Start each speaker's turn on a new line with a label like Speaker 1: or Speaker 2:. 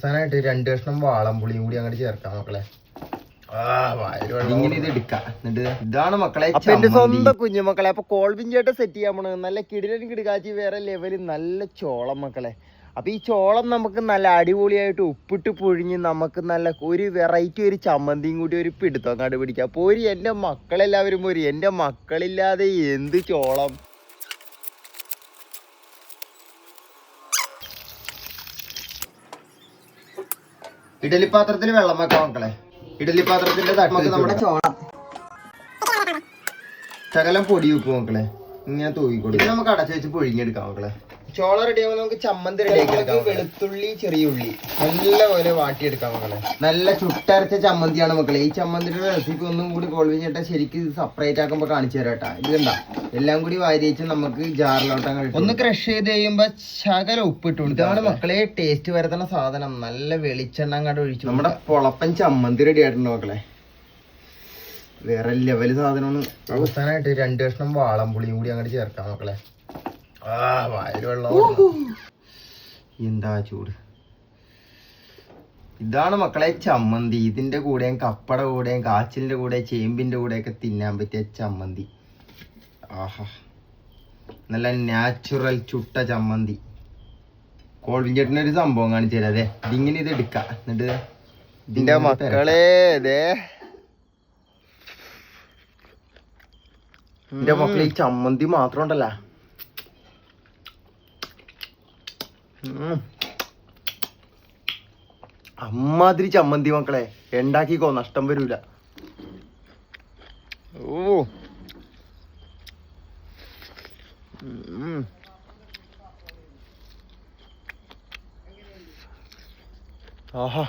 Speaker 1: അവസാനമായിട്ട് 2 കഷ്ണം വാളംപുളിയും കൂടി അങ്ങോട്ട് ചേർക്കാം മക്കളെ. ഇങ്ങനെ ഇത് എടുക്കാം. എന്നിട്ട് ഇതാണ് മക്കളെ എന്റെ സ്വന്തം കുഞ്ഞുമക്കളെ. അപ്പൊ കോൾബിഞ്ചായിട്ട് സെറ്റ് ചെയ്യാൻ പോണത് നല്ല കിടിലൻ കിടുകാച്ചി വേറെ ലെവല് നല്ല ചോളം മക്കളെ. അപ്പൊ ഈ ചോളം നമുക്ക് നല്ല അടിപൊളിയായിട്ട് ഉപ്പിട്ട് പുഴിഞ്ഞ് നമുക്ക് നല്ല ഒരു വെറൈറ്റി ഒരു ചമ്മന്തിയും കൂടി ഒരു പിടുത്തം അങ്ങോട്ട് പിടിക്കാം. പോരി എന്റെ മക്കളെല്ലാവരും പോരി. എന്റെ മക്കളില്ലാതെ എന്ത് ചോളം. ഇഡലി പാത്രത്തിൽ വെള്ളം വെക്കാം മക്കളെ. ഇഡലി പാത്രത്തിന്റെ തട്ട് നമ്മുടെ ചോളം ശകലം പൊടി വെക്കും മക്കളെ. ഇങ്ങനെ തൂക്കിക്കൊടുക്കും. നമുക്ക് അടച്ചു വെച്ച് പുഴുങ്ങിയെടുക്കാം മക്കളെ. ചോളം റെഡിയാകുമ്പോൾ നമുക്ക് ചമ്മന്തി റെഡിയാക്കി എടുക്കാം. വെളുത്തുള്ളി ചെറിയ ഉള്ളി നല്ല പോലെ വാട്ടിയെടുക്കാം മക്കളെ. നല്ല ചുട്ടരച്ച ചമ്മന്തിയാണ് മക്കളെ. ഈ ചമ്മന്തിയുടെ റെസിപ്പി ഒന്നും കൂടി കോൾവിഞ്ചേട്ടാ ശരിക്കും സെപ്പറേറ്റ് ആക്കുമ്പോൾ കാണിച്ചു തരാം കേട്ടാ. ഇത് കണ്ടാ എല്ലാം കൂടി വാരി വെച്ച് നമുക്ക് ജാറിലോട്ടാൻ കഴിയും. ഒന്ന് ക്രഷ് ചെയ്ത് കഴിയുമ്പോ ശകലം ഉപ്പിട്ടു. ഇതാണ് മക്കളെ ടേസ്റ്റ് വരുത്തുന്ന സാധനം. നല്ല വെളിച്ചെണ്ണ അങ്ങോട്ട് ഒഴിച്ചു നമ്മുടെ പൊളപ്പൻ ചമ്മന്തി റെഡി ആയിട്ടുണ്ട് മക്കളെ. വേറെ ലെവല് സാധനമാണ്. അവസാനമായിട്ട് 2 കഷ്ണം വാളംപുളിയും കൂടി അങ്ങോട്ട് ചേർക്കാം മക്കളെ. വായിൽ വെള്ളം. എന്താ ചൂട്. ഇതാണ് മക്കളെ ചമ്മന്തി. ഇതിന്റെ കൂടെയും കപ്പട കൂടെയും കാച്ചിലിന്റെ കൂടെ ചേമ്പിന്റെ കൂടെയൊക്കെ തിന്നാൻ പറ്റിയ ചമ്മന്തി. ആഹാ നല്ല നാച്ചുറൽ ചുട്ട ചമ്മന്തി. കോൾവിഞ്ചേട്ടൻ്റെ ഒരു സംഭവം കാണിച്ചു തരാം. അതെ ഇതിങ്ങനെ ഇത് എടുക്കാം. എന്നിട്ട് ഇതിന്റെ മക്കളെ എന്റെ മക്കളെ ഈ ചമ്മന്തി മാത്രം ഉണ്ടല്ല അമ്മാതിരി ചമ്മന്തി മക്കളെ. ഉണ്ടാക്കിക്കോ നഷ്ടം വരൂല. ഓ ആഹാ